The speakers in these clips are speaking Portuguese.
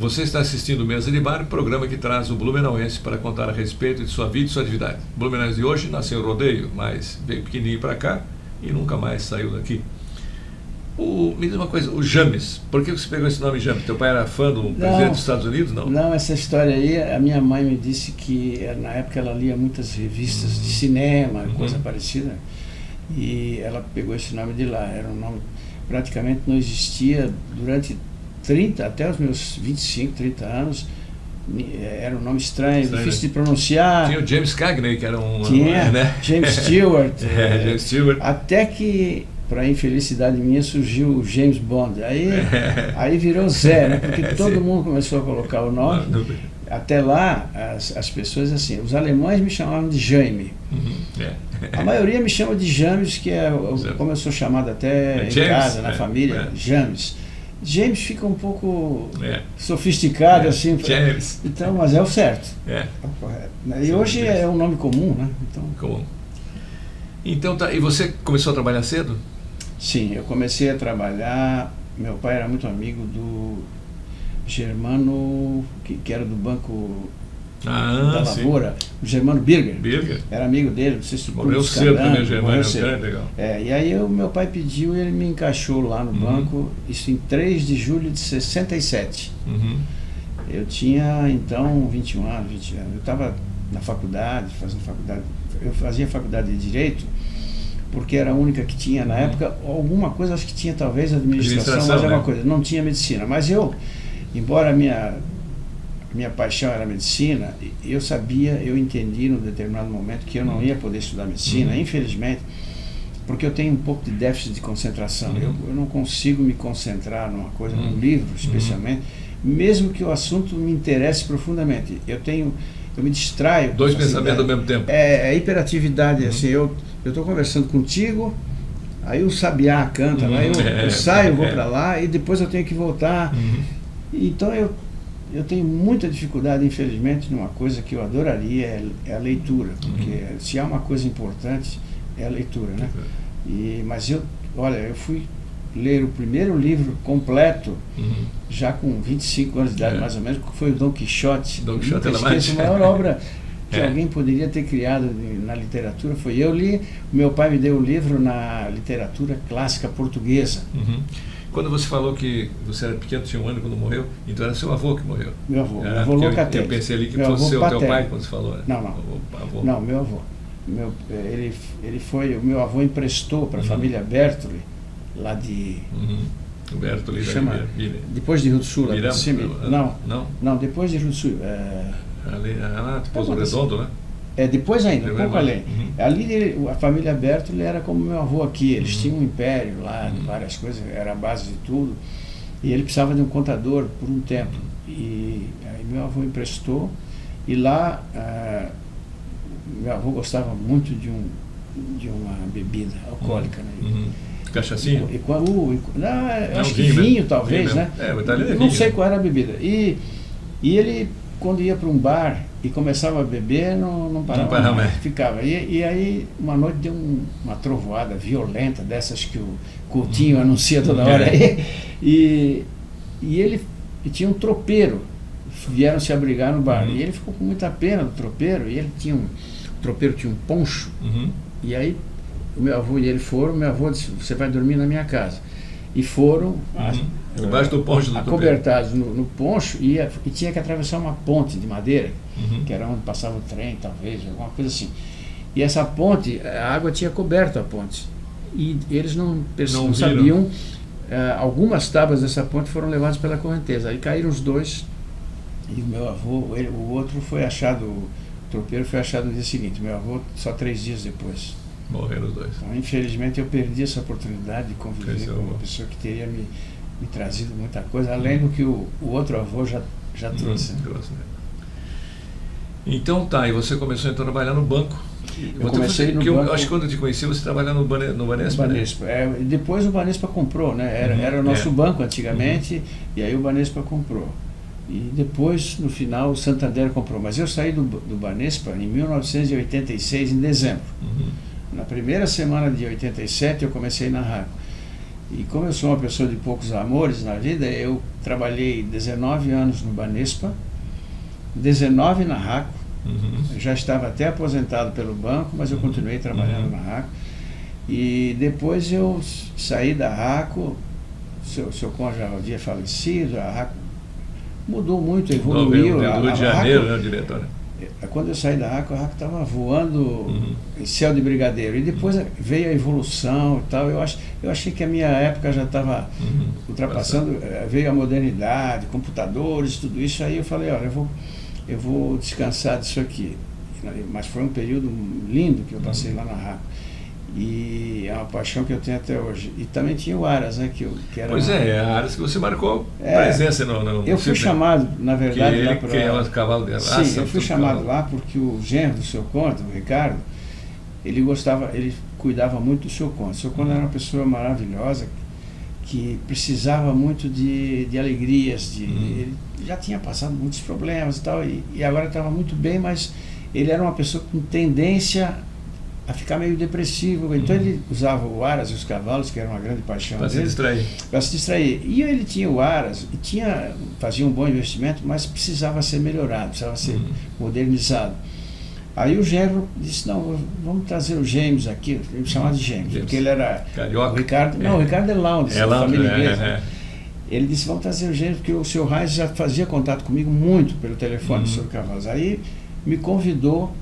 Você está assistindo o Mesa de Bar, programa que traz o blumenauense para contar a respeito de sua vida e sua atividade. O blumenauense de hoje nasceu em Rodeio, mas veio pequenininho para cá e nunca mais saiu daqui. Me diz uma coisa, o James, por que você pegou esse nome James? Teu pai era fã do presidente dos Estados Unidos, não? Não, essa história aí, a minha mãe me disse que na época ela lia muitas revistas de cinema, coisa parecida, e ela pegou esse nome de lá. Era um nome praticamente não existia durante até os meus 25, 30 anos. Era um nome estranho, difícil de pronunciar. Tinha o James Cagney, que era um... Tinha, né? James Stewart. James Stewart. Até que, para infelicidade minha, surgiu o James Bond. Aí virou Zé, né? Porque todo mundo começou a colocar o nome. Até lá, as pessoas assim, os alemães me chamavam de Jaime. A maioria me chama de James, que é como eu sou chamado até em casa, na família, James. James fica um pouco sofisticado, assim. James. Então, mas é o certo. É o correto. E hoje é um nome comum, né? Comum. Então, tá. E você começou a trabalhar cedo? Sim, eu comecei a trabalhar. Meu pai era muito amigo do Germano, que era do Banco da Lavoura, o Germano Birger. Era amigo dele, não sei se morreu cedo também, Germano, legal. E aí meu pai pediu e ele me encaixou lá no banco, isso em 3 de julho de 67. Eu tinha então 21 anos, 20 anos. Eu estava na faculdade, eu fazia faculdade de Direito, porque era a única que tinha na época, alguma coisa, acho que tinha talvez administração, mas era uma coisa, não tinha medicina. Mas embora a minha paixão era medicina, eu entendi num determinado momento que eu não ia poder estudar medicina, infelizmente, porque eu tenho um pouco de déficit de concentração. Eu não consigo me concentrar numa coisa, num livro especialmente, mesmo que o assunto me interesse profundamente. Eu me distraio. Dois pensamentos ao mesmo tempo. É hiperatividade, assim, eu estou conversando contigo, aí o sabiá canta lá, eu saio, vou para lá e depois eu tenho que voltar. Então eu tenho muita dificuldade, infelizmente, numa coisa que eu adoraria, é a leitura, porque se há uma coisa importante, é a leitura, né? Mas eu fui ler o primeiro livro completo, já com 25 anos de idade, mais ou menos, que foi o Dom Quixote. Dom Quixote a maior obra que alguém poderia ter criado na literatura foi eu li. Meu pai me deu o livro na literatura clássica portuguesa. Quando você falou que você era pequeno, tinha 1 ano quando morreu, então era seu avô que morreu? Meu avô, meu avô Locateiro. Eu pensei ali que fosse teu pai quando você falou. Né? Não, meu avô. Ele foi, o meu avô emprestou para a família Bertoli, lá de... O Bertoli chama, depois de Rio do Sul. Não, depois de Rio do Sul. Depois do Redondo, né? Depois ainda, um pouco além. Ali a família Bertoli era como meu avô aqui, eles tinham um império lá, várias coisas, era a base de tudo, e ele precisava de um contador por um tempo. E aí meu avô emprestou, e lá meu avô gostava muito de uma bebida alcoólica, né? Cachaçinha? Acho que vinho, talvez, né? Não sei qual era a bebida. E ele, quando ia para um bar e começava a beber, não parava mais, ficava. E aí, uma noite deu uma trovoada violenta, dessas que o Coutinho anuncia toda hora aí, e ele tinha um tropeiro, vieram se abrigar no bar, e ele ficou com muita pena do tropeiro, e o tropeiro tinha um poncho, e aí o meu avô e ele foram, meu avô disse, você vai dormir na minha casa. E foram debaixo do poncho do acobertados no poncho e tinha que atravessar uma ponte de madeira, que era onde passava o trem, talvez, alguma coisa assim. E essa ponte, a água tinha coberto a ponte. E eles não sabiam, algumas tábuas dessa ponte foram levadas pela correnteza. Aí caíram os dois, e o meu avô, o outro foi achado, o tropeiro foi achado no dia seguinte, meu avô só 3 dias depois. Morreram os dois. Então, infelizmente eu perdi essa oportunidade de conviver com uma pessoa que teria me trazido muita coisa, além do que o outro avô já trouxe. Né? Então tá, e você começou então a trabalhar no banco. Eu comecei no banco. Eu acho que quando eu te conheci você trabalhava no Banespa. Né? Depois o Banespa comprou, né? Era o nosso banco antigamente, e aí o Banespa comprou. E depois, no final, o Santander comprou. Mas eu saí do Banespa em 1986, em dezembro. Na primeira semana de 87 eu comecei na RACO. E como eu sou uma pessoa de poucos amores na vida, eu trabalhei 19 anos no Banespa, 19 na RACO. Eu já estava até aposentado pelo banco, mas eu continuei trabalhando na RACO. E depois eu saí da RACO, seu cônjuge já havia falecido, a RACO mudou muito, evoluiu. No Rio de Janeiro, né, diretor? Quando eu saí da RACO, a RACO estava voando em céu de brigadeiro. E depois veio a evolução e tal. Eu achei que a minha época já estava ultrapassando, veio a modernidade, computadores, tudo isso. Aí eu falei, olha, eu vou descansar disso aqui. Mas foi um período lindo que eu passei lá na RACO. E é uma paixão que eu tenho até hoje. E também tinha o Aras, né? Que era pois é a Aras que você marcou presença no eu fui chamado, na verdade, lá para... Que é o cavalo dela. Sim, eu fui chamado lá porque o genro do seu Conde, o Ricardo, ele cuidava muito do seu Conde. O seu Conde era uma pessoa maravilhosa, que precisava muito de alegrias, ele já tinha passado muitos problemas e tal, e agora estava muito bem, mas ele era uma pessoa com tendência a ficar meio depressivo. Então ele usava o Aras e os cavalos, que era uma grande paixão dele, para se distrair. E ele tinha o Aras, e fazia um bom investimento, mas precisava ser melhorado, precisava ser modernizado. Aí o genro disse, não, vamos trazer o Gêmeos aqui, ele chamava de Gêmeos, porque ele era... Carioca? O Ricardo, não, o Ricardo é Lounge, família inglesa. Ele disse, vamos trazer o Gêmeos, porque o seu Reis já fazia contato comigo muito pelo telefone sobre cavalos. Aí me convidou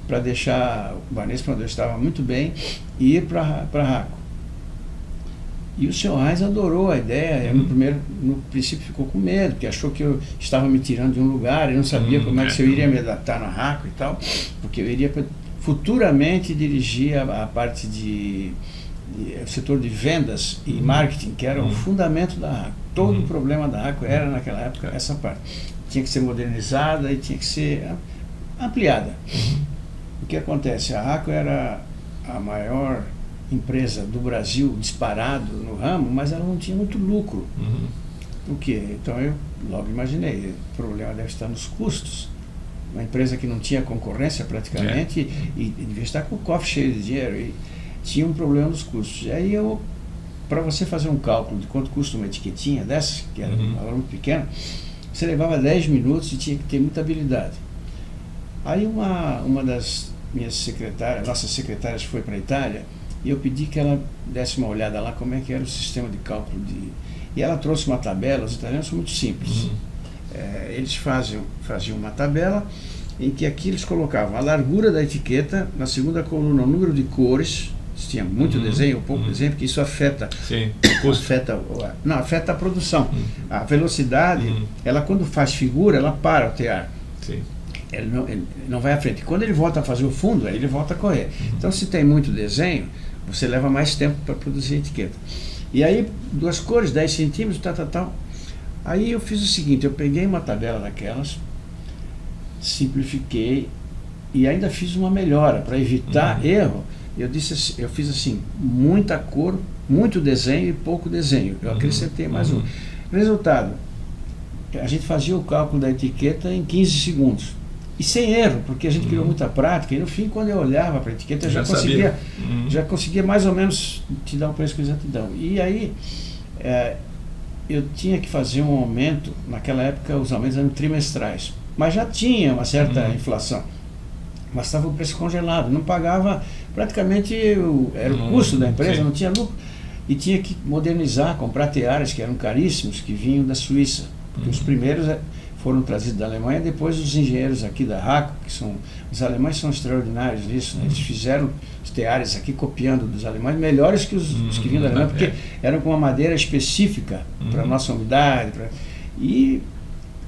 para deixar o Banespa, onde eu estava muito bem, e ir para a RACO. E o senhor Reis adorou a ideia. No princípio ficou com medo, porque achou que eu estava me tirando de um lugar, ele não sabia como é que eu iria me adaptar na RACO e tal, porque eu iria futuramente dirigir a parte o setor de vendas e marketing, que era o fundamento da RACO. Todo o problema da RACO era, naquela época, essa parte. Tinha que ser modernizada e tinha que ser ampliada. O que acontece? A RACO era a maior empresa do Brasil disparado no ramo, mas ela não tinha muito lucro. O quê? Então eu logo imaginei, o problema deve estar nos custos. Uma empresa que não tinha concorrência praticamente e devia estar com o cofre cheio de dinheiro, e tinha um problema nos custos. E aí para você fazer um cálculo de quanto custa uma etiquetinha dessa, que era um valor muito pequeno, você levava 10 minutos e tinha que ter muita habilidade. Aí uma das minhas secretárias, nossas secretárias, foi para a Itália, e eu pedi que ela desse uma olhada lá como é que era o sistema de cálculo. E ela trouxe uma tabela. Os italianos são muito simples. Eles faziam uma tabela em que aqui eles colocavam a largura da etiqueta, na segunda coluna o número de cores, se tinha muito desenho ou pouco desenho, porque isso afeta a produção. A velocidade, ela quando faz figura, ela para o tear. Ele não vai à frente. Quando ele volta a fazer o fundo, aí ele volta a correr. Então, se tem muito desenho, você leva mais tempo para produzir a etiqueta. E aí, 2 cores, 10 centímetros, tal. Aí eu fiz o seguinte, eu peguei uma tabela daquelas, simplifiquei e ainda fiz uma melhora para evitar erro. Eu fiz assim, muita cor, muito desenho e pouco desenho. Eu acrescentei mais um. Resultado, a gente fazia o cálculo da etiqueta em 15 segundos. E sem erro, porque a gente criou muita prática, e no fim, quando eu olhava para a etiqueta, eu já conseguia mais ou menos te dar um preço com exatidão. E aí, eu tinha que fazer um aumento, naquela época os aumentos eram trimestrais, mas já tinha uma certa inflação, mas estava o preço congelado, não pagava, praticamente era o custo da empresa, não tinha lucro, e tinha que modernizar, comprar teares que eram caríssimos, que vinham da Suíça, porque os primeiros foram trazidos da Alemanha, depois os engenheiros aqui da RACO, os alemães são extraordinários nisso, né? Eles fizeram os teares aqui copiando dos alemães, melhores que os que vinham da Alemanha, porque eram com uma madeira específica para a nossa umidade, e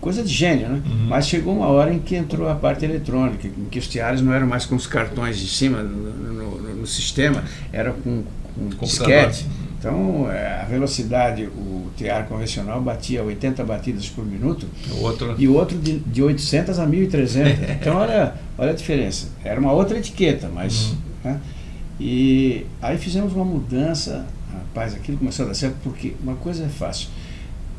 coisa de gênio, né? Mas chegou uma hora em que entrou a parte eletrônica, em que os teares não eram mais com os cartões de cima no sistema, era com disquete. Então, a velocidade, o tear convencional batia 80 batidas por minuto, e o outro de 800 a 1.300. Então, olha a diferença. Era uma outra etiqueta, mas... Né? E aí fizemos uma mudança, rapaz, aquilo começou a dar certo, porque uma coisa é fácil.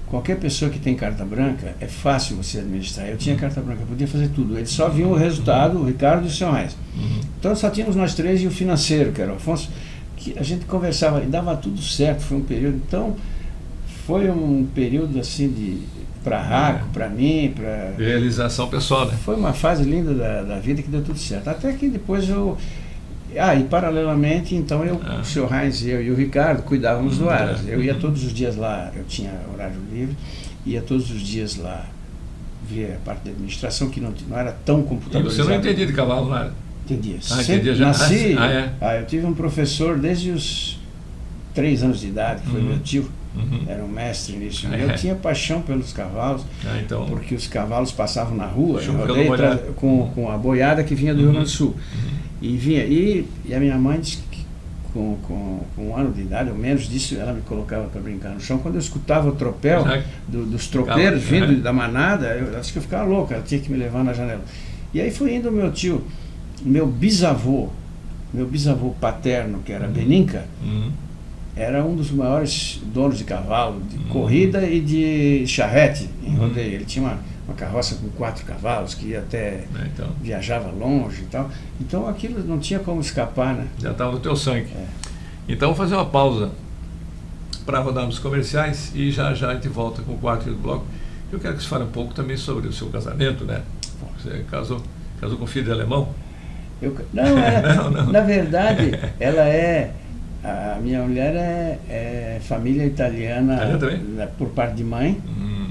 Qualquer pessoa que tem carta branca, é fácil você administrar. Eu tinha carta branca, eu podia fazer tudo. Eles só viam o resultado, o Ricardo e o seu Reis. Então, só tínhamos nós três e o financeiro, que era o Afonso, que a gente conversava e dava tudo certo. Foi um período, então, foi um período assim para Raco, para mim, para... Realização pessoal, né? Foi uma fase linda da vida que deu tudo certo. Até que depois eu... e paralelamente, então, o Sr. Heinz, eu e o Ricardo cuidávamos do Aras. Eu ia todos os dias lá, eu tinha horário livre, ia todos os dias lá, via a parte da administração, que não era tão computadorizada. E você não entendia de cavalo, não era? Entendia. Entendia já. Nasci, eu tive um professor desde os 3 anos de idade, que foi meu tio. Era um mestre nisso. Eu tinha paixão pelos cavalos, então, porque os cavalos passavam na rua, eu rodei com a boiada que vinha do Rio Grande do Sul. E vinha, e a minha mãe disse que com 1 ano de idade, ou menos disso, ela me colocava para brincar no chão. Quando eu escutava o tropel dos tropeiros vindo da manada, eu acho que eu ficava louco, ela tinha que me levar na janela. E aí foi indo o meu tio, meu bisavô paterno, que era Beninca, era um dos maiores donos de cavalo, de corrida e de charrete em rodeio. Ele tinha uma carroça com 4 cavalos, que ia até viajava longe e tal. Então aquilo não tinha como escapar, né? Já estava no teu sangue. Então vou fazer uma pausa para rodarmos comerciais e já a gente volta com o quarto do bloco. Eu quero que você fale um pouco também sobre o seu casamento, né? Você casou com filho de alemão? Não, na verdade, ela a minha mulher é família italiana por parte de mãe,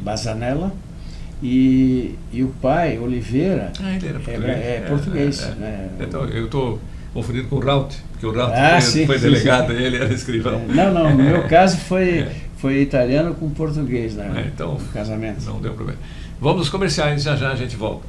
Basanella, e o pai, Oliveira, ele era português. Então, eu estou confundindo com o Raut, porque o Raut foi delegado, ele era escrivão. Não, no meu caso foi italiano com português, né? Então, no casamento. Não deu problema. Vamos aos comerciais, já a gente volta.